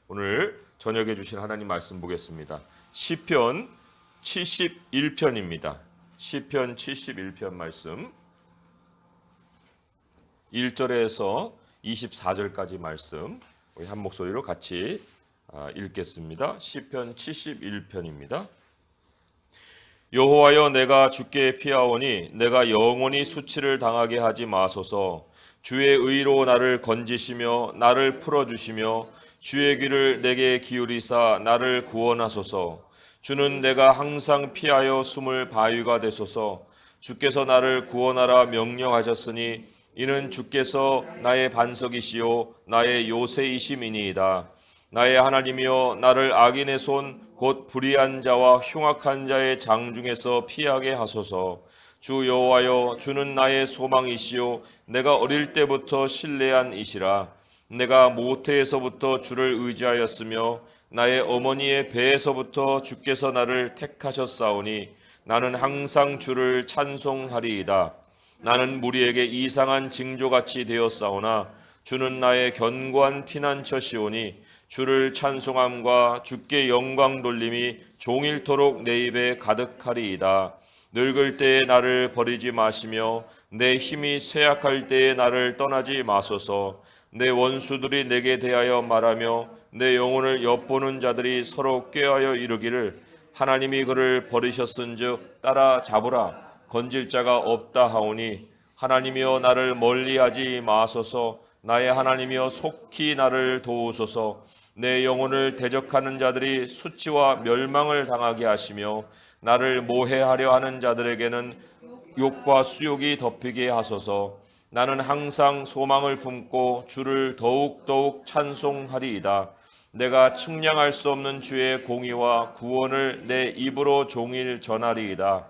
오늘 저녁에 주신 하나님 말씀 보겠습니다. 시편 71편입니다. 시편 71편 말씀 1절에서 24절까지 말씀 우리 한 목소리로 같이 읽겠습니다. 시편 71편입니다. 여호와여, 내가 주께 피하오니 내가 영원히 수치를 당하게 하지 마소서. 주의 의로 나를 건지시며 나를 풀어주시며 주의 귀를 내게 기울이사 나를 구원하소서. 주는 내가 항상 피하여 숨을 바위가 되소서. 주께서 나를 구원하라 명령하셨으니 이는 주께서 나의 반석이시요 나의 요새이심이니이다. 나의 하나님이여, 나를 악인의 손 곧 불의한 자와 흉악한 자의 장중에서 피하게 하소서. 주 여호와여, 주는 나의 소망이시요 내가 어릴 때부터 신뢰한 이시라. 내가 모태에서부터 주를 의지하였으며 나의 어머니의 배에서부터 주께서 나를 택하셨사오니 나는 항상 주를 찬송하리이다. 나는 무리에게 이상한 징조같이 되었사오나 주는 나의 견고한 피난처시오니 주를 찬송함과 주께 영광 돌림이 종일토록 내 입에 가득하리이다. 늙을 때에 나를 버리지 마시며 내 힘이 쇠약할 때에 나를 떠나지 마소서. 내 원수들이 내게 대하여 말하며 내 영혼을 엿보는 자들이 서로 꾀하여 이르기를 하나님이 그를 버리셨은즉 따라잡으라. 건질 자가 없다 하오니 하나님이여, 나를 멀리하지 마소서. 나의 하나님이여, 속히 나를 도우소서. 내 영혼을 대적하는 자들이 수치와 멸망을 당하게 하시며 나를 모해하려 하는 자들에게는 욕과 수욕이 덮이게 하소서. 나는 항상 소망을 품고 주를 더욱더욱 찬송하리이다. 내가 측량할 수 없는 주의 공의와 구원을 내 입으로 종일 전하리이다.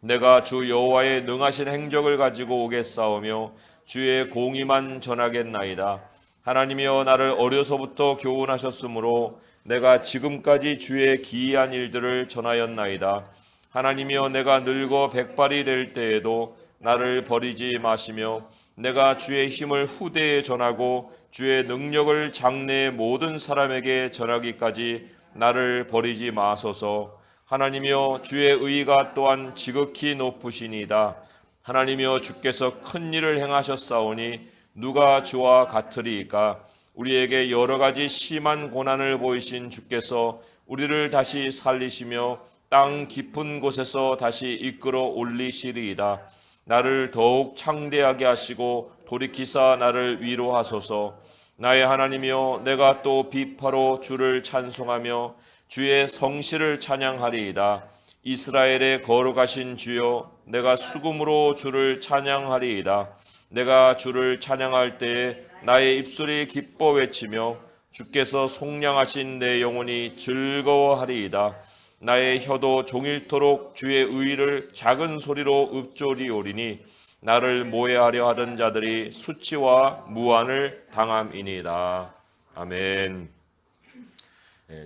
내가 주 여호와의 능하신 행적을 가지고 오겠사오며 주의 공의만 전하겠나이다. 하나님이여, 나를 어려서부터 교훈하셨으므로 내가 지금까지 주의 기이한 일들을 전하였나이다. 하나님이여, 내가 늙어 백발이 될 때에도 나를 버리지 마시며 내가 주의 힘을 후대에 전하고 주의 능력을 장래의 모든 사람에게 전하기까지 나를 버리지 마소서. 하나님이여, 주의 의가 또한 지극히 높으시니이다. 하나님이여, 주께서 큰 일을 행하셨사오니 누가 주와 같으리이까? 우리에게 여러 가지 심한 고난을 보이신 주께서 우리를 다시 살리시며 땅 깊은 곳에서 다시 이끌어 올리시리이다. 나를 더욱 창대하게 하시고 돌이키사 나를 위로하소서. 나의 하나님이여, 내가 또 비파로 주를 찬송하며 주의 성실을 찬양하리이다. 이스라엘의 거룩하신 주여, 내가 수금으로 주를 찬양하리이다. 내가 주를 찬양할 때에 나의 입술이 기뻐 외치며 주께서 속량하신 내 영혼이 즐거워하리이다. 나의 혀도 종일토록 주의 의를 작은 소리로 읊조리오리니 나를 모해하려 하던 자들이 수치와 무한을 당함이니이다. 아멘.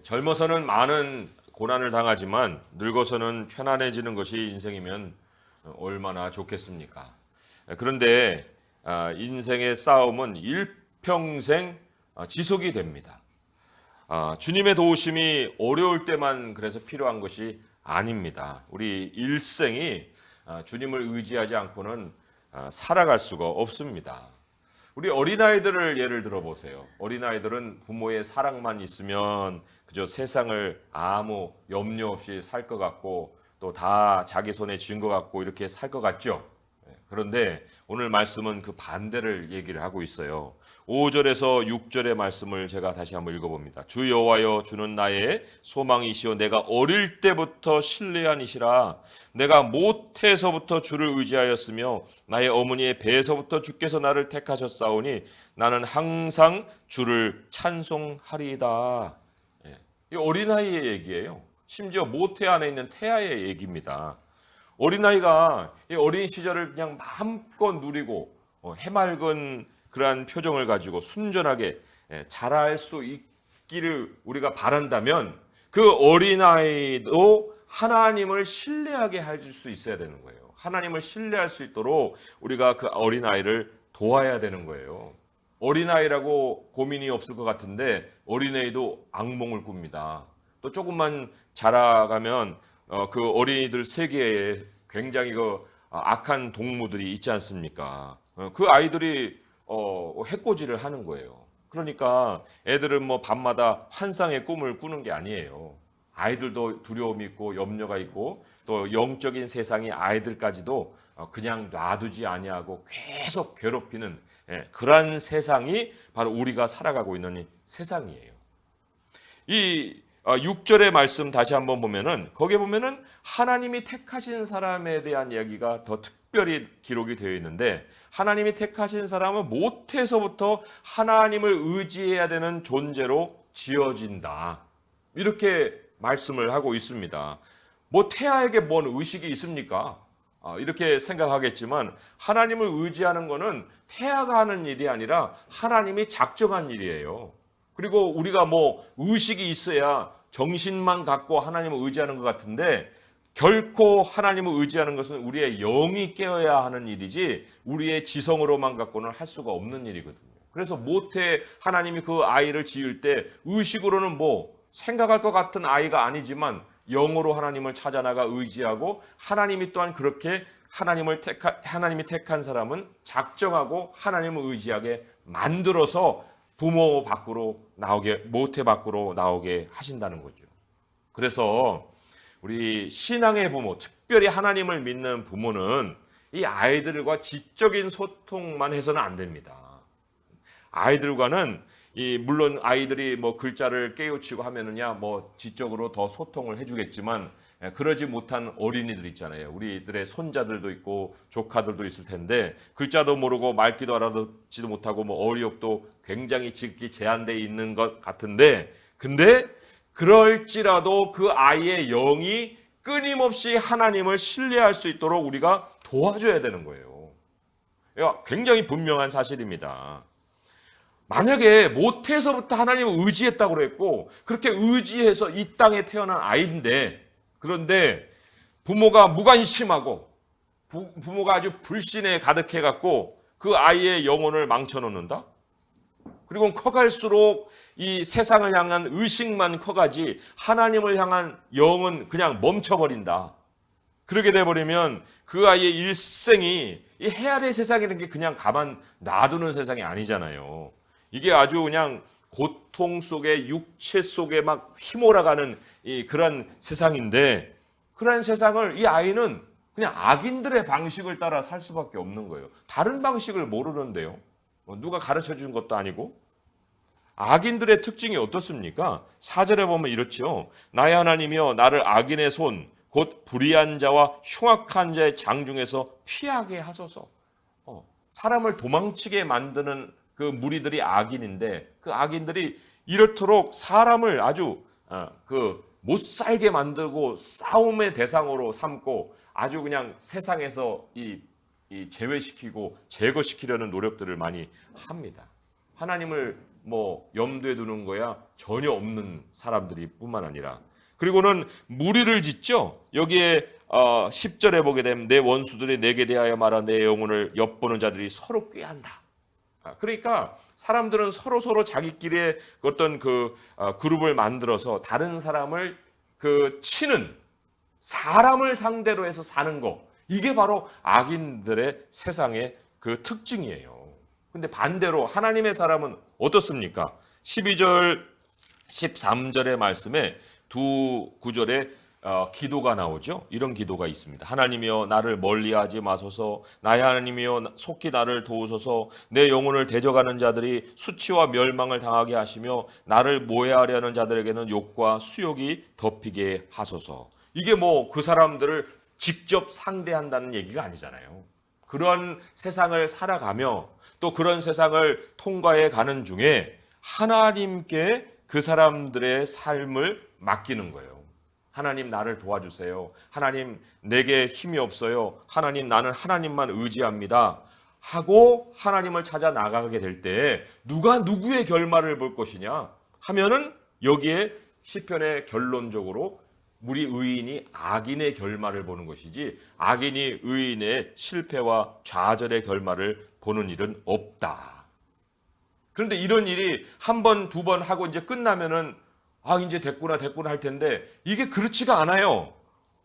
젊어서는 많은 고난을 당하지만 늙어서는 편안해지는 것이 인생이면 얼마나 좋겠습니까? 그런데 인생의 싸움은 일평생 지속이 됩니다. 주님의 도우심이 어려울 때만 그래서 필요한 것이 아닙니다. 우리 일생이 주님을 의지하지 않고는 살아갈 수가 없습니다. 우리 어린아이들을 예를 들어 보세요. 어린아이들은 부모의 사랑만 있으면 그저 세상을 아무 염려 없이 살 것 같고 또 다 자기 손에 쥔 것 같고 이렇게 살 것 같죠. 그런데 오늘 말씀은 그 반대를 얘기를 하고 있어요. 5절에서 6절의 말씀을 제가 다시 한번 읽어봅니다. 주 여호와여, 주는 나의 소망이시오 내가 어릴 때부터 신뢰한 이시라. 내가 모태에서부터 주를 의지하였으며 나의 어머니의 배에서부터 주께서 나를 택하셨사오니 나는 항상 주를 찬송하리이다. 이 어린아이의 얘기예요. 심지어 모태 안에 있는 태아의 얘기입니다. 어린아이가 이 어린 시절을 그냥 마음껏 누리고 해맑은 그러한 표정을 가지고 순전하게 자랄 수 있기를 우리가 바란다면 그 어린아이도 하나님을 신뢰하게 할 수 있어야 되는 거예요. 하나님을 신뢰할 수 있도록 우리가 그 어린아이를 도와야 되는 거예요. 어린아이라고 고민이 없을 것 같은데 어린아이도 악몽을 꿉니다. 또 조금만 자라가면 그 어린이들 세계에 굉장히 악한 동무들이 있지 않습니까? 그 아이들이 해코지를 하는 거예요. 그러니까 애들은 뭐 밤마다 환상의 꿈을 꾸는 게 아니에요. 아이들도 두려움이 있고 염려가 있고 또 영적인 세상이 아이들까지도 그냥 놔두지 아니하고 계속 괴롭히는 그러한 세상이 바로 우리가 살아가고 있는 이 세상이에요. 이 6절의 말씀 다시 한번 보면은 거기에 보면은 하나님이 택하신 사람에 대한 이야기가 더 특별히 기록이 되어 있는데 하나님이 택하신 사람은 모태에서부터 하나님을 의지해야 되는 존재로 지어진다. 이렇게 말씀을 하고 있습니다. 뭐 태아에게 뭔 의식이 있습니까? 이렇게 생각하겠지만 하나님을 의지하는 것은 태아가 하는 일이 아니라 하나님이 작정한 일이에요. 그리고 우리가 뭐 의식이 있어야 정신만 갖고 하나님을 의지하는 것 같은데 결코 하나님을 의지하는 것은 우리의 영이 깨어야 하는 일이지 우리의 지성으로만 갖고는 할 수가 없는 일이거든요. 그래서 모태 하나님이 그 아이를 지을 때 의식으로는 뭐 생각할 것 같은 아이가 아니지만 영으로 하나님을 찾아나가 의지하고 하나님이 또한 그렇게 하나님이 택한 사람은 작정하고 하나님을 의지하게 만들어서 부모 밖으로 나오게 모태 밖으로 나오게 하신다는 거죠. 그래서 우리 신앙의 부모, 특별히 하나님을 믿는 부모는 이 아이들과 지적인 소통만 해서는 안 됩니다. 아이들과는 물론 아이들이 뭐 글자를 깨우치고 하면은야 뭐 지적으로 더 소통을 해주겠지만 그러지 못한 어린이들 있잖아요. 우리들의 손자들도 있고 조카들도 있을 텐데 글자도 모르고 말귀도 알아듣지도 못하고 뭐 어휘력도 굉장히 지극히 제한되어 있는 것 같은데 근데 그럴지라도 그 아이의 영이 끊임없이 하나님을 신뢰할 수 있도록 우리가 도와줘야 되는 거예요. 굉장히 분명한 사실입니다. 만약에 모태에서부터 하나님을 의지했다고 그랬고 그렇게 의지해서 이 땅에 태어난 아이인데 그런데 부모가 무관심하고 부모가 아주 불신에 가득해갖고 그 아이의 영혼을 망쳐놓는다? 그리고 커갈수록 이 세상을 향한 의식만 커가지 하나님을 향한 영은 그냥 멈춰버린다. 그렇게 돼버리면 그 아이의 일생이 이 헤아릴 세상이라는 게 그냥 가만 놔두는 세상이 아니잖아요. 이게 아주 그냥 고통 속에 육체 속에 막 휘몰아가는 그런 세상인데 그런 세상을 이 아이는 그냥 악인들의 방식을 따라 살 수밖에 없는 거예요. 다른 방식을 모르는데요. 누가 가르쳐 준 것도 아니고. 악인들의 특징이 어떻습니까? 4절에 보면 이렇죠. 나의 하나님이여 나를 악인의 손 곧 불의한 자와 흉악한 자의 장중에서 피하게 하소서. 사람을 도망치게 만드는 그 무리들이 악인인데 그 악인들이 이렇도록 사람을 아주 못 살게 만들고 싸움의 대상으로 삼고 아주 그냥 세상에서 제외시키고 제거시키려는 노력들을 많이 합니다. 하나님을 뭐 염두에 두는 거야 전혀 없는 사람들이 뿐만 아니라 그리고는 무리를 짓죠. 여기에 10절에 보게 되면 내 원수들이 내게 대하여 말하 내 영혼을 엿보는 자들이 서로 꾀한다. 그러니까 사람들은 서로 자기끼리의 어떤 그룹을 만들어서 다른 사람을 치는 사람을 상대로 해서 사는 거 이게 바로 악인들의 세상의 그 특징이에요. 근데 반대로 하나님의 사람은 어떻습니까? 12절 13절의 말씀에 두 구절에 기도가 나오죠. 이런 기도가 있습니다. 하나님이여 나를 멀리하지 마소서. 나의 하나님이여 속히 나를 도우소서. 내 영혼을 대적하는 자들이 수치와 멸망을 당하게 하시며 나를 모해하려는 자들에게는 욕과 수욕이 덮이게 하소서. 이게 뭐 그 사람들을 직접 상대한다는 얘기가 아니잖아요. 그런 세상을 살아가며 또 그런 세상을 통과해 가는 중에 하나님께 그 사람들의 삶을 맡기는 거예요. 하나님 나를 도와주세요. 하나님 내게 힘이 없어요. 하나님 나는 하나님만 의지합니다. 하고 하나님을 찾아 나가게 될 때 누가 누구의 결말을 볼 것이냐 하면은 여기에 시편의 결론적으로 우리 의인이 악인의 결말을 보는 것이지 악인이 의인의 실패와 좌절의 결말을 보는 일은 없다. 그런데 이런 일이 한 번, 두 번 하고 이제 끝나면은 이제 됐구나 할 텐데 이게 그렇지가 않아요.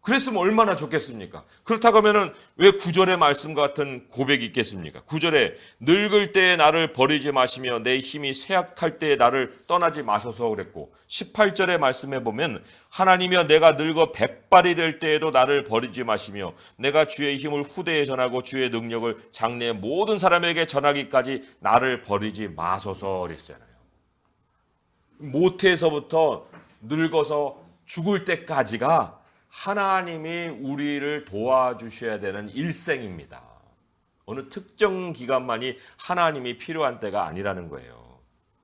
그랬으면 얼마나 좋겠습니까? 그렇다고 하면은 왜 9절의 말씀과 같은 고백이 있겠습니까? 9절에 늙을 때에 나를 버리지 마시며 내 힘이 쇠약할 때에 나를 떠나지 마소서 그랬고 18절의 말씀에 보면 하나님이여 내가 늙어 백발이 될 때에도 나를 버리지 마시며 내가 주의 힘을 후대에 전하고 주의 능력을 장래의 모든 사람에게 전하기까지 나를 버리지 마소서 그랬잖아요. 모태에서부터 늙어서 죽을 때까지가 하나님이 우리를 도와주셔야 되는 일생입니다. 어느 특정 기간만이 하나님이 필요한 때가 아니라는 거예요.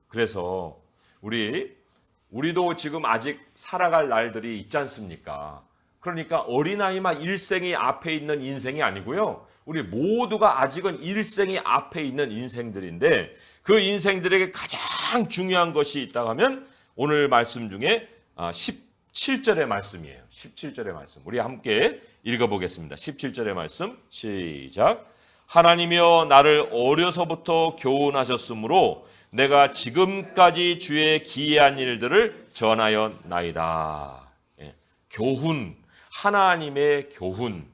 그래서 우리도 지금 아직 살아갈 날들이 있지 않습니까? 그러니까 어린아이만 일생이 앞에 있는 인생이 아니고요. 우리 모두가 아직은 일생이 앞에 있는 인생들인데 그 인생들에게 가장 중요한 것이 있다고 하면 오늘 말씀 중에 17절의 말씀이에요. 17절의 말씀. 우리 함께 읽어보겠습니다. 17절의 말씀 시작. 하나님이여 나를 어려서부터 교훈하셨으므로 내가 지금까지 주의 기이한 일들을 전하였나이다. 교훈, 하나님의 교훈.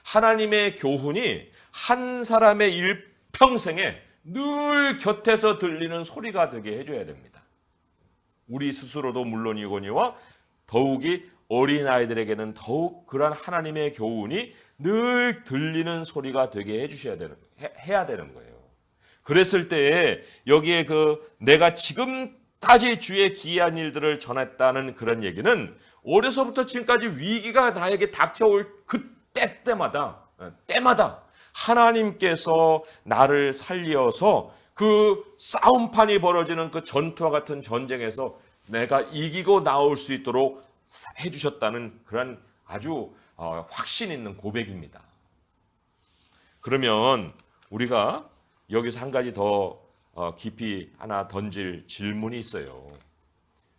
하나님의 교훈이 한 사람의 일평생에 늘 곁에서 들리는 소리가 되게 해줘야 됩니다. 우리 스스로도 물론이거니와 더욱이 어린아이들에게는 더욱 그러한 하나님의 교훈이 늘 들리는 소리가 되게 해야 되는 거예요. 그랬을 때에 여기에 내가 지금까지 주의 기이한 일들을 전했다는 그런 얘기는 어려서부터 지금까지 위기가 나에게 닥쳐올 때마다 하나님께서 나를 살려서 그 싸움판이 벌어지는 그 전투와 같은 전쟁에서 내가 이기고 나올 수 있도록 해주셨다는 그런 아주 확신 있는 고백입니다. 그러면 우리가 여기서 한 가지 더 깊이 하나 던질 질문이 있어요.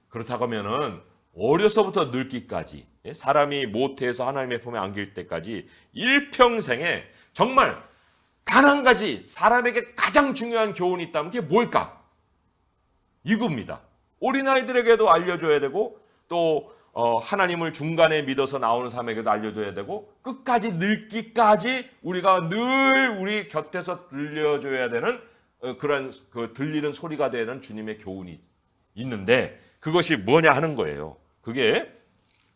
그렇다고 하면은 어려서부터 늙기까지 사람이 모태에서 하나님의 품에 안길 때까지 일평생에 정말 단 한 가지 사람에게 가장 중요한 교훈이 있다면 그게 뭘까? 이겁니다. 어린아이들에게도 알려줘야 되고 또 하나님을 중간에 믿어서 나오는 사람에게도 알려줘야 되고 끝까지 늙기까지 우리가 늘 우리 곁에서 들려줘야 되는 그런 들리는 소리가 되는 주님의 교훈이 있는데 그것이 뭐냐 하는 거예요. 그게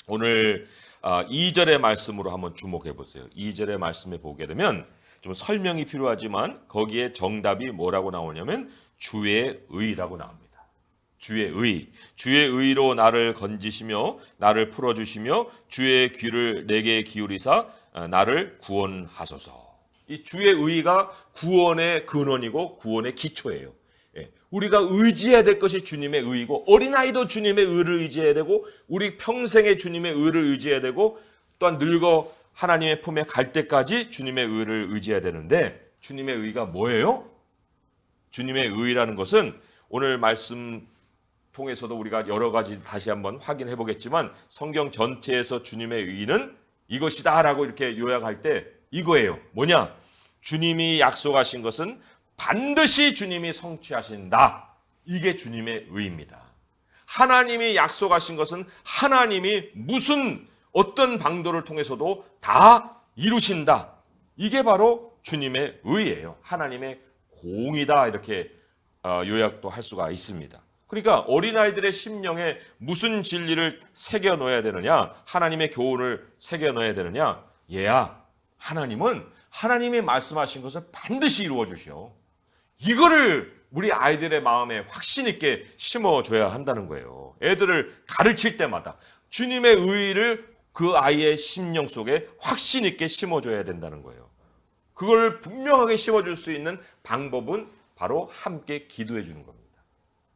오늘 2절의 말씀으로 한번 주목해 보세요. 2절의 말씀에 보게 되면 좀 설명이 필요하지만 거기에 정답이 뭐라고 나오냐면 주의 의라고 나옵니다. 주의 의. 주의 의로 나를 건지시며 나를 풀어주시며 주의 귀를 내게 기울이사 나를 구원하소서. 이 주의 의가 구원의 근원이고 구원의 기초예요. 우리가 의지해야 될 것이 주님의 의이고 어린아이도 주님의 의를 의지해야 되고 우리 평생에 주님의 의를 의지해야 되고 또한 늙어 하나님의 품에 갈 때까지 주님의 의를 의지해야 되는데 주님의 의가 뭐예요? 주님의 의라는 것은 오늘 말씀 통해서도 우리가 여러 가지 다시 한번 확인해 보겠지만 성경 전체에서 주님의 의는 이것이다라고 이렇게 요약할 때 이거예요. 뭐냐? 주님이 약속하신 것은 반드시 주님이 성취하신다. 이게 주님의 의입니다. 하나님이 약속하신 것은 하나님이 어떤 방도를 통해서도 다 이루신다. 이게 바로 주님의 의예요. 하나님의 공이다. 이렇게 요약도 할 수가 있습니다. 그러니까 어린아이들의 심령에 무슨 진리를 새겨 넣어야 되느냐? 하나님의 교훈을 새겨 넣어야 되느냐? 얘야, 하나님은 하나님이 말씀하신 것을 반드시 이루어 주셔. 이거를 우리 아이들의 마음에 확신 있게 심어줘야 한다는 거예요. 애들을 가르칠 때마다 주님의 의를 그 아이의 심령 속에 확신 있게 심어줘야 된다는 거예요. 그걸 분명하게 심어줄 수 있는 방법은 바로 함께 기도해 주는 겁니다.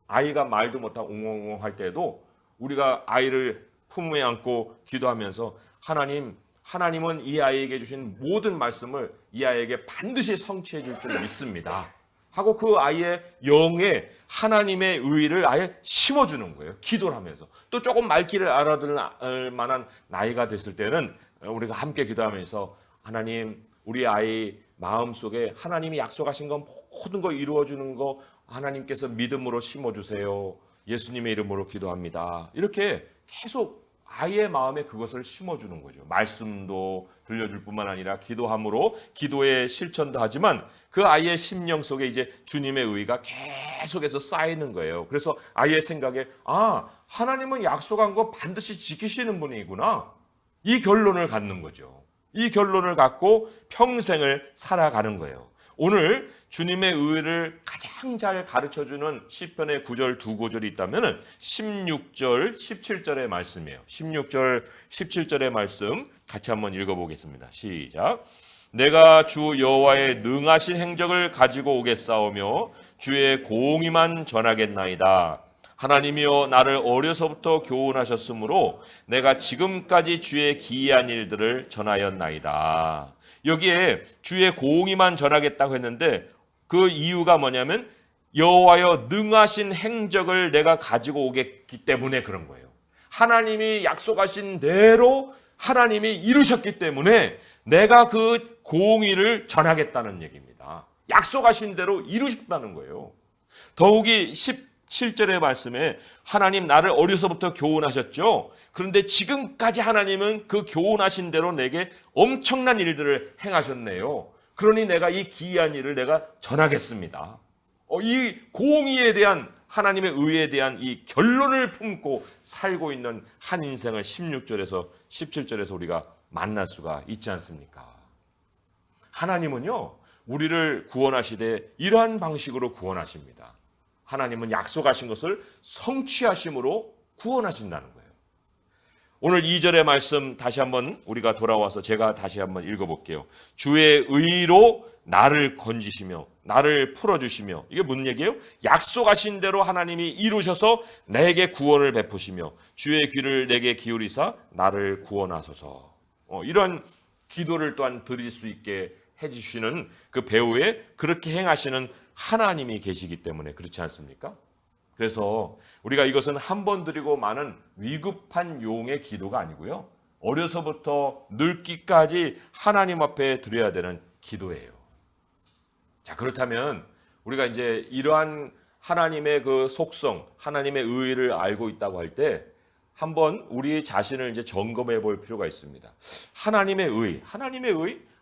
아이가 말도 못하고 웅웅웅 할 때에도 우리가 아이를 품에 안고 기도하면서 하나님은 이 아이에게 주신 모든 말씀을 이 아이에게 반드시 성취해 줄 줄 믿습니다. 하고 그 아이의 영에 하나님의 의를 아예 심어주는 거예요. 기도를 하면서. 또 조금 말귀를 알아들을 만한 나이가 됐을 때는 우리가 함께 기도하면서 하나님, 우리 아이 마음속에 하나님이 약속하신 건 모든 거 이루어주는 거 하나님께서 믿음으로 심어주세요. 예수님의 이름으로 기도합니다. 이렇게 계속 아이의 마음에 그것을 심어주는 거죠. 말씀도 들려줄 뿐만 아니라 기도함으로 기도의 실천도 하지만 그 아이의 심령 속에 이제 주님의 의가 계속해서 쌓이는 거예요. 그래서 아이의 생각에 하나님은 약속한 거 반드시 지키시는 분이구나. 이 결론을 갖는 거죠. 이 결론을 갖고 평생을 살아가는 거예요. 오늘 주님의 의를 가장 잘 가르쳐주는 시편의 9절 두 구절이 있다면 16절, 17절의 말씀이에요. 16절, 17절의 말씀 같이 한번 읽어보겠습니다. 시작. 내가 주 여호와의 능하신 행적을 가지고 오겠사오며 주의 공의만 전하겠나이다. 하나님이여 나를 어려서부터 교훈하셨으므로 내가 지금까지 주의 기이한 일들을 전하였나이다. 여기에 주의 공의만 전하겠다고 했는데 그 이유가 뭐냐면 여호와여 능하신 행적을 내가 가지고 오겠기 때문에 그런 거예요. 하나님이 약속하신 대로 하나님이 이루셨기 때문에 내가 그 공의를 전하겠다는 얘기입니다. 약속하신 대로 이루셨다는 거예요. 더욱이 17절의 말씀에 하나님 나를 어려서부터 교훈하셨죠. 그런데 지금까지 하나님은 그 교훈하신 대로 내게 엄청난 일들을 행하셨네요. 그러니 내가 이 기이한 일을 내가 전하겠습니다. 이 공의에 대한 하나님의 의에 대한 이 결론을 품고 살고 있는 한 인생을 16절에서 17절에서 우리가 만날 수가 있지 않습니까? 하나님은요 우리를 구원하시되 이러한 방식으로 구원하십니다. 하나님은 약속하신 것을 성취하심으로 구원하신다는 거예요. 오늘 2절의 말씀 다시 한번 우리가 돌아와서 제가 다시 한번 읽어볼게요. 주의 의로 나를 건지시며 나를 풀어주시며, 이게 무슨 얘기예요? 약속하신 대로 하나님이 이루셔서 내게 구원을 베푸시며 주의 귀를 내게 기울이사 나를 구원하소서. 이런 기도를 또한 드릴 수 있게 해주시는 그 배후에 그렇게 행하시는 하나님이 계시기 때문에 그렇지 않습니까? 그래서 우리가 이것은 한 번 드리고 마는 위급한 용의 기도가 아니고요, 어려서부터 늙기까지 하나님 앞에 드려야 되는 기도예요. 자, 그렇다면 우리가 이제 이러한 하나님의 그 속성, 하나님의 의의를 알고 있다고 할 때 한번 우리 자신을 이제 점검해 볼 필요가 있습니다. 하나님의 의,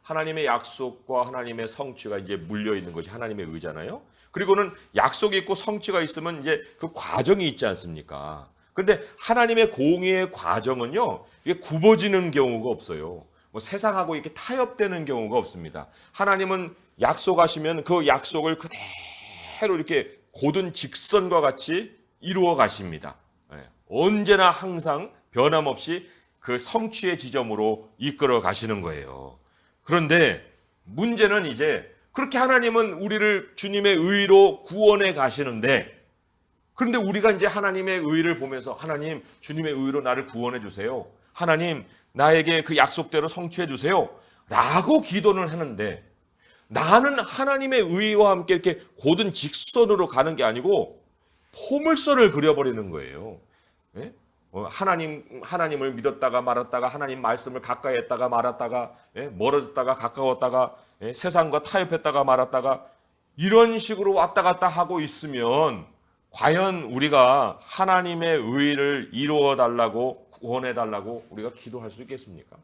하나님의 약속과 하나님의 성취가 이제 물려 있는 것이 하나님의 의잖아요. 그리고는 약속이 있고 성취가 있으면 이제 그 과정이 있지 않습니까? 그런데 하나님의 공의의 과정은요, 이게 굽어지는 경우가 없어요. 뭐 세상하고 이렇게 타협되는 경우가 없습니다. 하나님은 약속하시면 그 약속을 그대로 이렇게 곧은 직선과 같이 이루어 가십니다. 언제나 항상 변함없이 그 성취의 지점으로 이끌어 가시는 거예요. 그런데 문제는 이제 그렇게 하나님은 우리를 주님의 의로 구원해 가시는데, 그런데 우리가 이제 하나님의 의를 보면서 하나님 주님의 의로 나를 구원해 주세요, 하나님 나에게 그 약속대로 성취해 주세요 라고 기도를 하는데, 나는 하나님의 의와 함께 이렇게 곧은 직선으로 가는 게 아니고 포물선을 그려버리는 거예요. 예? 하나님을 믿었다가 말았다가, 하나님 말씀을 가까이 했다가 말았다가, 멀어졌다가 가까웠다가, 세상과 타협했다가 말았다가, 이런 식으로 왔다 갔다 하고 있으면 과연 우리가 하나님의 의를 이루어 달라고, 구원해 달라고 우리가 기도할 수 있겠습니까?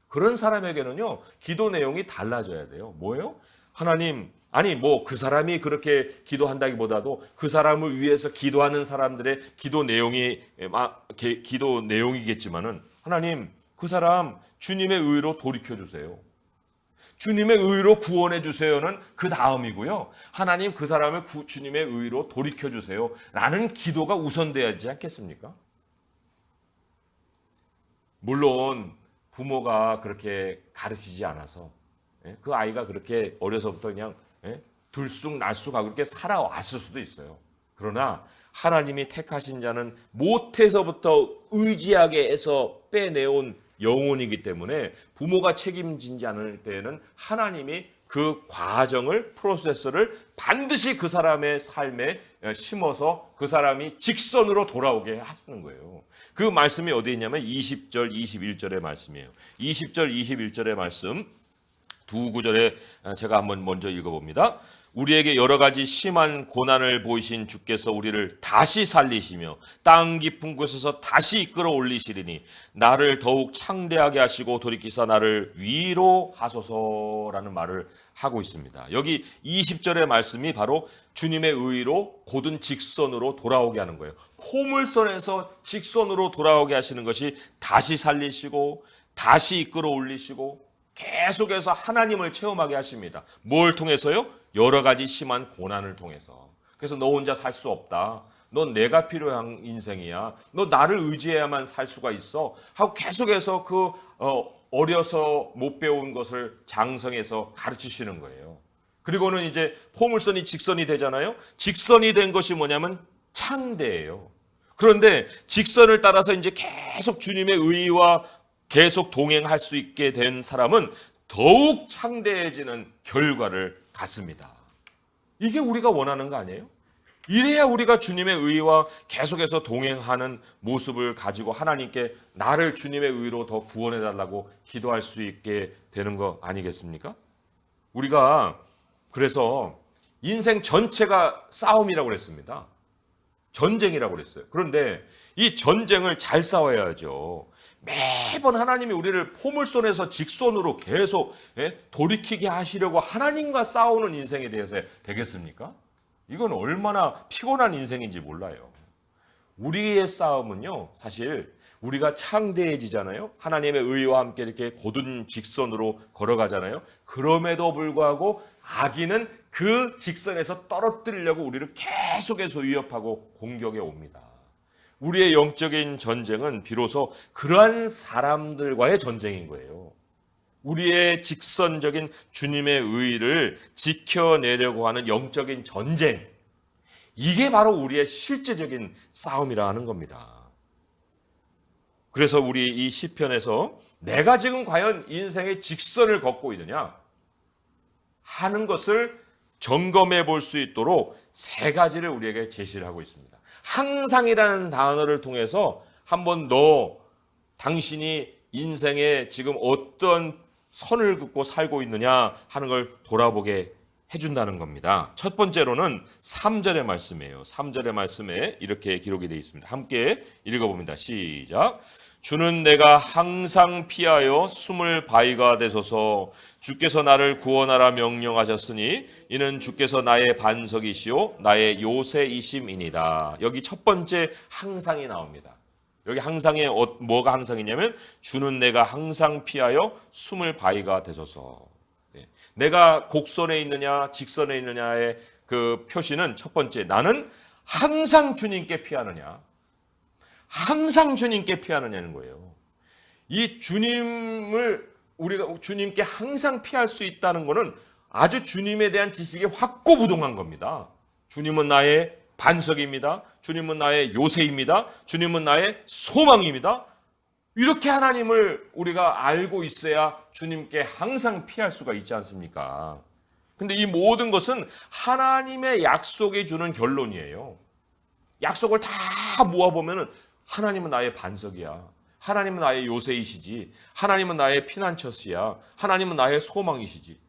그런 사람에게는요, 기도 내용이 달라져야 돼요. 뭐예요? 하나님, 아니 뭐 그 사람이 그렇게 기도한다기보다도 그 사람을 위해서 기도하는 사람들의 기도 내용이겠지만은, 하나님 그 사람 주님의 의로 돌이켜 주세요, 주님의 의로 구원해 주세요는 그 다음이고요, 하나님 그 사람을 주님의 의로 돌이켜 주세요 라는 기도가 우선돼야지 않겠습니까? 물론 부모가 그렇게 가르치지 않아서 그 아이가 그렇게 어려서부터 그냥 들쑥날쑥하고 그렇게 살아왔을 수도 있어요. 그러나 하나님이 택하신 자는 모태서부터 의지하게 해서 빼내온 영혼이기 때문에 부모가 책임지지 않을 때에는 하나님이 그 과정을, 프로세스를 반드시 그 사람의 삶에 심어서 그 사람이 직선으로 돌아오게 하시는 거예요. 그 말씀이 어디 있냐면 20절, 21절의 말씀이에요. 20절, 21절의 말씀 두 구절에 제가 한번 먼저 읽어봅니다. 우리에게 여러 가지 심한 고난을 보이신 주께서 우리를 다시 살리시며 땅 깊은 곳에서 다시 이끌어 올리시리니 나를 더욱 창대하게 하시고 돌이키사 나를 위로하소서라는 말을 하고 있습니다. 여기 20절의 말씀이 바로 주님의 의로 곧은 직선으로 돌아오게 하는 거예요. 포물선에서 직선으로 돌아오게 하시는 것이 다시 살리시고 다시 이끌어 올리시고 계속해서 하나님을 체험하게 하십니다. 뭘 통해서요? 여러 가지 심한 고난을 통해서. 그래서 너 혼자 살 수 없다. 넌 내가 필요한 인생이야. 너 나를 의지해야만 살 수가 있어. 하고 계속해서 어려서 못 배운 것을 장성해서 가르치시는 거예요. 그리고는 이제 포물선이 직선이 되잖아요. 직선이 된 것이 뭐냐면 창대예요. 그런데 직선을 따라서 이제 계속 주님의 의와 계속 동행할 수 있게 된 사람은 더욱 창대해지는 결과를 갖습니다. 이게 우리가 원하는 거 아니에요? 이래야 우리가 주님의 의와 계속해서 동행하는 모습을 가지고 하나님께 나를 주님의 의로 더 구원해달라고 기도할 수 있게 되는 거 아니겠습니까? 우리가 그래서 인생 전체가 싸움이라고 그랬습니다. 전쟁이라고 그랬어요. 그런데 이 전쟁을 잘 싸워야죠. 매번 하나님이 우리를 포물선에서 직선으로 계속 돌이키게 하시려고 하나님과 싸우는 인생에 대해서 되겠습니까? 이건 얼마나 피곤한 인생인지 몰라요. 우리의 싸움은요, 사실 우리가 창대해지잖아요. 하나님의 의와 함께 이렇게 곧은 직선으로 걸어가잖아요. 그럼에도 불구하고 악인은 그 직선에서 떨어뜨리려고 우리를 계속해서 위협하고 공격해 옵니다. 우리의 영적인 전쟁은 비로소 그러한 사람들과의 전쟁인 거예요. 우리의 직선적인 주님의 의를 지켜내려고 하는 영적인 전쟁, 이게 바로 우리의 실제적인 싸움이라 하는 겁니다. 그래서 우리 이 시편에서 내가 지금 과연 인생의 직선을 걷고 있느냐 하는 것을 점검해 볼 수 있도록 세 가지를 우리에게 제시를 하고 있습니다. 항상이라는 단어를 통해서 한번 당신이 인생에 지금 어떤 선을 긋고 살고 있느냐 하는 걸 돌아보게 해준다는 겁니다. 첫 번째로는 3절의 말씀이에요. 3절의 말씀에 이렇게 기록이 되어 있습니다. 함께 읽어봅니다. 시작. 주는 내가 항상 피하여 숨을 바위가 되소서. 주께서 나를 구원하라 명령하셨으니 이는 주께서 나의 반석이시요 나의 요새이심이니이다. 여기 첫 번째 항상이 나옵니다. 여기 항상에 뭐가 항상이냐면 주는 내가 항상 피하여 숨을 바위가 되소서. 내가 곡선에 있느냐 직선에 있느냐의 그 표시는 첫 번째, 나는 항상 주님께 피하느냐, 항상 주님께 피하느냐는 거예요. 이 주님을 우리가 주님께 항상 피할 수 있다는 것은 아주 주님에 대한 지식이 확고부동한 겁니다. 주님은 나의 반석입니다. 주님은 나의 요새입니다. 주님은 나의 소망입니다. 이렇게 하나님을 우리가 알고 있어야 주님께 항상 피할 수가 있지 않습니까? 근데 이 모든 것은 하나님의 약속이 주는 결론이에요. 약속을 다 모아보면 하나님은 나의 반석이야. 하나님은 나의 요새이시지. 하나님은 나의 피난처시야. 하나님은 나의 소망이시지.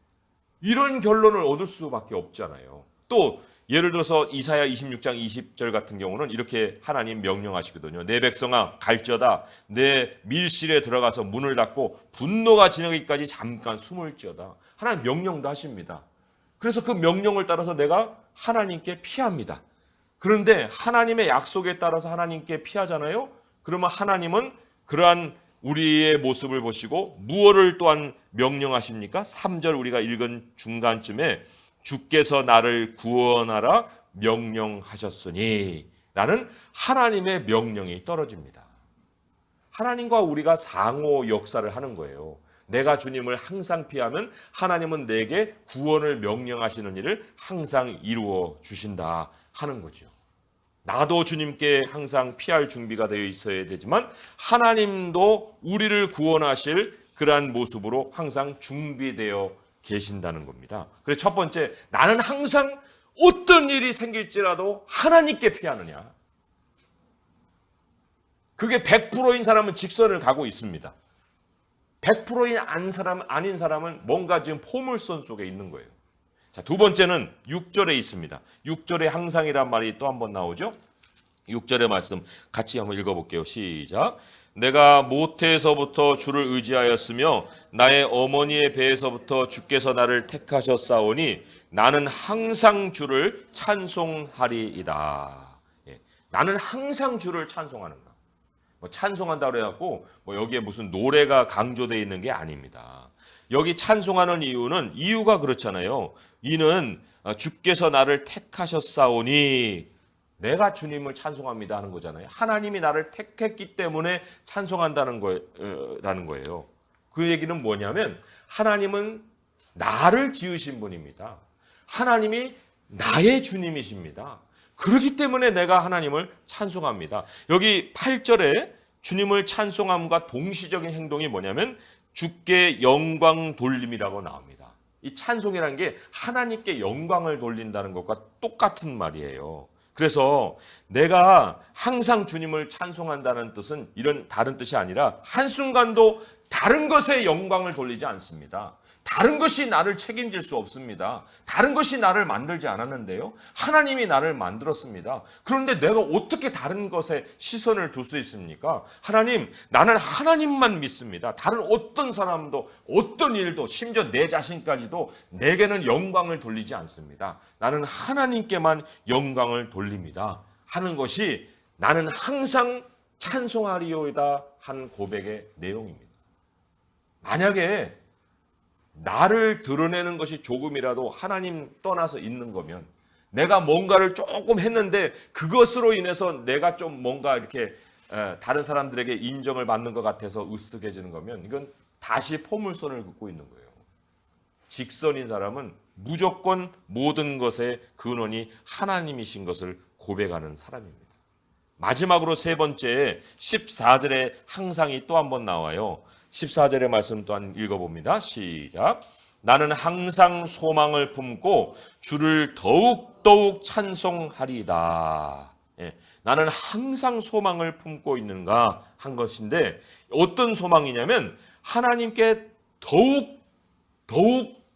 이런 결론을 얻을 수밖에 없잖아요. 또 예를 들어서 이사야 26장 20절 같은 경우는 이렇게 하나님 명령하시거든요. 내 백성아 갈지어다 내 밀실에 들어가서 문을 닫고 분노가 지나기까지 잠깐 숨을지어다. 하나님 명령도 하십니다. 그래서 그 명령을 따라서 내가 하나님께 피합니다. 그런데 하나님의 약속에 따라서 하나님께 피하잖아요. 그러면 하나님은 그러한 우리의 모습을 보시고 무엇을 또한 명령하십니까? 3절 우리가 읽은 중간쯤에 주께서 나를 구원하라 명령하셨으니 라는 하나님의 명령이 떨어집니다. 하나님과 우리가 상호 역사를 하는 거예요. 내가 주님을 항상 피하면 하나님은 내게 구원을 명령하시는 일을 항상 이루어 주신다 하는 거죠. 나도 주님께 항상 피할 준비가 되어 있어야 되지만 하나님도 우리를 구원하실 그러한 모습으로 항상 준비되어 계신다는 겁니다. 그래서 첫 번째, 나는 항상 어떤 일이 생길지라도 하나님께 피하느냐. 그게 100%인 사람은 직선을 가고 있습니다. 100%인 아닌 사람은 뭔가 지금 포물선 속에 있는 거예요. 자, 두 번째는 6절에 있습니다. 6절에 항상이란 말이 또 한 번 나오죠. 6절의 말씀 같이 한번 읽어볼게요. 시작. 내가 모태에서부터 주를 의지하였으며 나의 어머니의 배에서부터 주께서 나를 택하셨사오니 나는 항상 주를 찬송하리이다. 예, 나는 항상 주를 찬송하는가. 뭐 찬송한다 그래갖고 뭐 여기에 무슨 노래가 강조되어 있는 게 아닙니다. 여기 찬송하는 이유가 그렇잖아요. 이는 주께서 나를 택하셨사오니 내가 주님을 찬송합니다 하는 거잖아요. 하나님이 나를 택했기 때문에 찬송한다는 거라는 거예요. 그 얘기는 뭐냐면 하나님은 나를 지으신 분입니다. 하나님이 나의 주님이십니다. 그렇기 때문에 내가 하나님을 찬송합니다. 여기 8절에 주님을 찬송함과 동시적인 행동이 뭐냐면 주께 영광 돌림이라고 나옵니다. 이 찬송이라는 게 하나님께 영광을 돌린다는 것과 똑같은 말이에요. 그래서 내가 항상 주님을 찬송한다는 뜻은 이런 다른 뜻이 아니라 한순간도 다른 것에 영광을 돌리지 않습니다. 다른 것이 나를 책임질 수 없습니다. 다른 것이 나를 만들지 않았는데요. 하나님이 나를 만들었습니다. 그런데 내가 어떻게 다른 것에 시선을 둘 수 있습니까? 하나님, 나는 하나님만 믿습니다. 다른 어떤 사람도 어떤 일도 심지어 내 자신까지도 내게는 영광을 돌리지 않습니다. 나는 하나님께만 영광을 돌립니다. 하는 것이 나는 항상 찬송하리오이다 한 고백의 내용입니다. 만약에 나를 드러내는 것이 조금이라도 하나님 떠나서 있는 거면 내가 뭔가를 조금 했는데 그것으로 인해서 내가 좀 뭔가 이렇게 다른 사람들에게 인정을 받는 것 같아서 으쓱해지는 거면 이건 다시 포물선을 긋고 있는 거예요. 직선인 사람은 무조건 모든 것의 근원이 하나님이신 것을 고백하는 사람입니다. 마지막으로 세 번째 14절에 항상이 또 한 번 나와요. 14절의 말씀 또한 읽어봅니다. 시작. 나는 항상 소망을 품고 주를 더욱 찬송하리이다. 예, 나는 항상 소망을 품고 있는가 한 것인데 어떤 소망이냐면 하나님께 더욱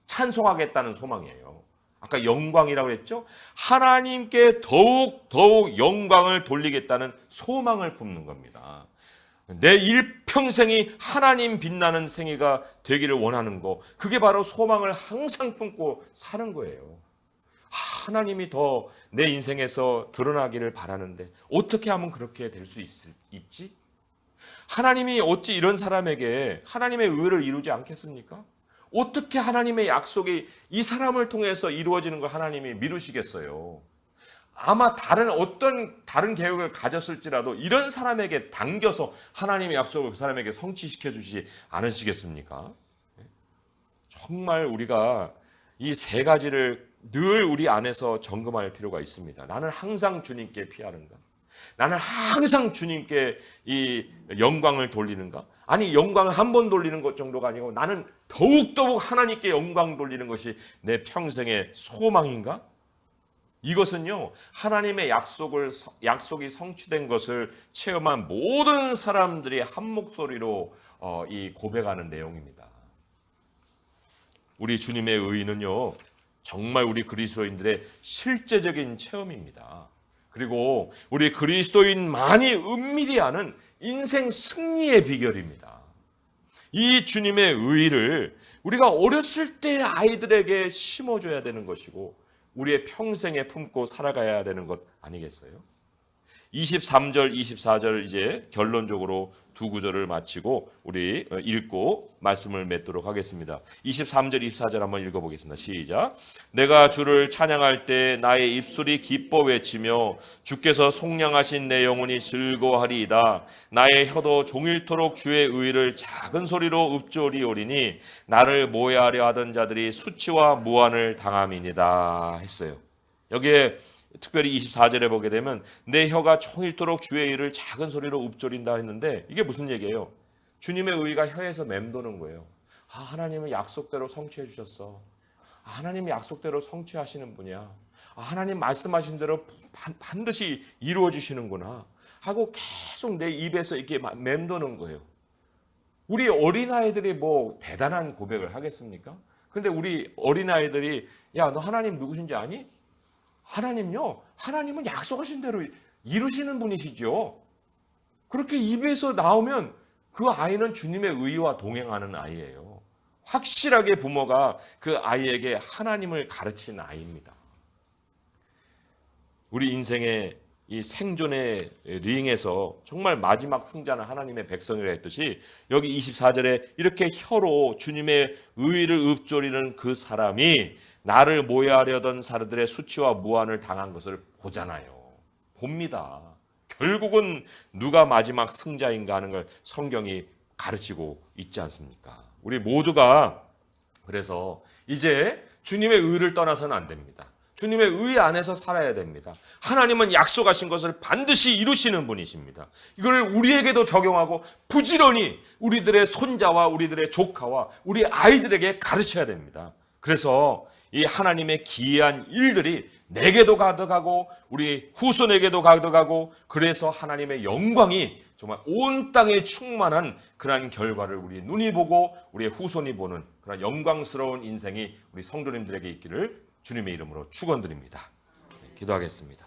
찬송하겠다는 소망이에요. 아까 영광이라고 했죠. 하나님께 더욱 영광을 돌리겠다는 소망을 품는 겁니다. 내 일평생이 하나님 빛나는 생애가 되기를 원하는 거, 그게 바로 소망을 항상 품고 사는 거예요. 하나님이 더 내 인생에서 드러나기를 바라는데 어떻게 하면 그렇게 될 수 있지? 하나님이 어찌 이런 사람에게 하나님의 의를 이루지 않겠습니까? 어떻게 하나님의 약속이 이 사람을 통해서 이루어지는 걸 하나님이 미루시겠어요? 아마 어떤 다른 계획을 가졌을지라도 이런 사람에게 당겨서 하나님의 약속을 그 사람에게 성취시켜 주시지 않으시겠습니까? 정말 우리가 이 세 가지를 늘 우리 안에서 점검할 필요가 있습니다. 나는 항상 주님께 피하는가? 나는 항상 주님께 이 영광을 돌리는가? 아니, 영광을 한 번 돌리는 것 정도가 아니고 나는 더욱 하나님께 영광 돌리는 것이 내 평생의 소망인가? 이것은요, 하나님의 약속이 성취된 것을 체험한 모든 사람들이 한 목소리로 이 고백하는 내용입니다. 우리 주님의 의는요, 정말 우리 그리스도인들의 실제적인 체험입니다. 그리고 우리 그리스도인만이 은밀히 아는 인생 승리의 비결입니다. 이 주님의 의를 우리가 어렸을 때 아이들에게 심어줘야 되는 것이고 우리의 평생에 품고 살아가야 되는 것 아니겠어요? 23절, 24절 이제 결론적으로 두 구절을 마치고 우리 읽고 말씀을 맺도록 하겠습니다. 23절, 24절 한번 읽어보겠습니다. 시작. 내가 주를 찬양할 때 나의 입술이 기뻐 외치며 주께서 속량하신 내 영혼이 즐거워하리이다. 나의 혀도 종일토록 주의 의를 작은 소리로 읊조리오리니 나를 모해하려 하던 자들이 수치와 무한을 당함이니이다 했어요. 여기에 특별히 24절에 보게 되면 내 혀가 종일토록 주의 의를 작은 소리로 읊조린다 했는데 이게 무슨 얘기예요? 주님의 의가 혀에서 맴도는 거예요. 하나님은 약속대로 성취해 주셨어. 하나님이 약속대로 성취하시는 분이야. 하나님 말씀하신 대로 반드시 이루어 주시는구나 하고 계속 내 입에서 이렇게 맴도는 거예요. 우리 어린아이들이 뭐 대단한 고백을 하겠습니까? 근데 우리 어린아이들이 야, 너 하나님 누구신지 아니? 하나님요? 하나님은 약속하신 대로 이루시는 분이시죠. 그렇게 입에서 나오면 그 아이는 주님의 의와 동행하는 아이예요. 확실하게 부모가 그 아이에게 하나님을 가르친 아이입니다. 우리 인생의 이 생존의 링에서 정말 마지막 승자는 하나님의 백성이라 했듯이 여기 24절에 이렇게 혀로 주님의 의를 읊조리는 그 사람이 나를 모해하려던 사람들의 수치와 무한을 당한 것을 보잖아요. 봅니다. 결국은 누가 마지막 승자인가 하는 걸 성경이 가르치고 있지 않습니까? 우리 모두가 그래서 이제 주님의 의를 떠나서는 안 됩니다. 주님의 의 안에서 살아야 됩니다. 하나님은 약속하신 것을 반드시 이루시는 분이십니다. 이걸 우리에게도 적용하고 부지런히 우리들의 손자와 우리들의 조카와 우리 아이들에게 가르쳐야 됩니다. 그래서 이 하나님의 기이한 일들이 내게도 가득하고 우리 후손에게도 가득하고 그래서 하나님의 영광이 정말 온 땅에 충만한 그러한 결과를 우리 눈이 보고 우리의 후손이 보는 그런 영광스러운 인생이 우리 성도님들에게 있기를 주님의 이름으로 축원드립니다. 기도하겠습니다.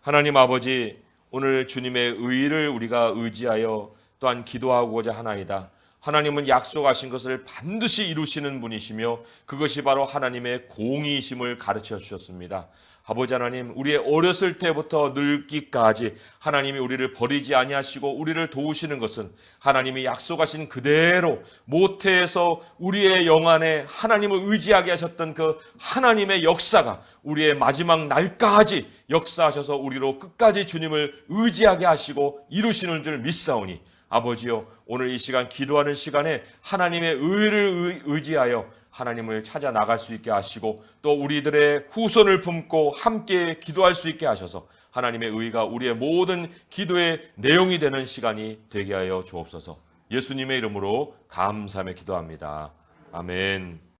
하나님 아버지, 오늘 주님의 의를 우리가 의지하여 또한 기도하고자 하나이다. 하나님은 약속하신 것을 반드시 이루시는 분이시며 그것이 바로 하나님의 공의심을 가르쳐 주셨습니다. 아버지 하나님, 우리의 어렸을 때부터 늙기까지 하나님이 우리를 버리지 아니하시고 우리를 도우시는 것은 하나님이 약속하신 그대로 모태에서 우리의 영안에 하나님을 의지하게 하셨던 그 하나님의 역사가 우리의 마지막 날까지 역사하셔서 우리로 끝까지 주님을 의지하게 하시고 이루시는 줄 믿사오니 아버지요, 오늘 이 시간 기도하는 시간에 하나님의 의를 의지하여 하나님을 찾아 나갈 수 있게 하시고 또 우리들의 후손을 품고 함께 기도할 수 있게 하셔서 하나님의 의가 우리의 모든 기도의 내용이 되는 시간이 되게 하여 주옵소서. 예수님의 이름으로 감사하며 기도합니다. 아멘.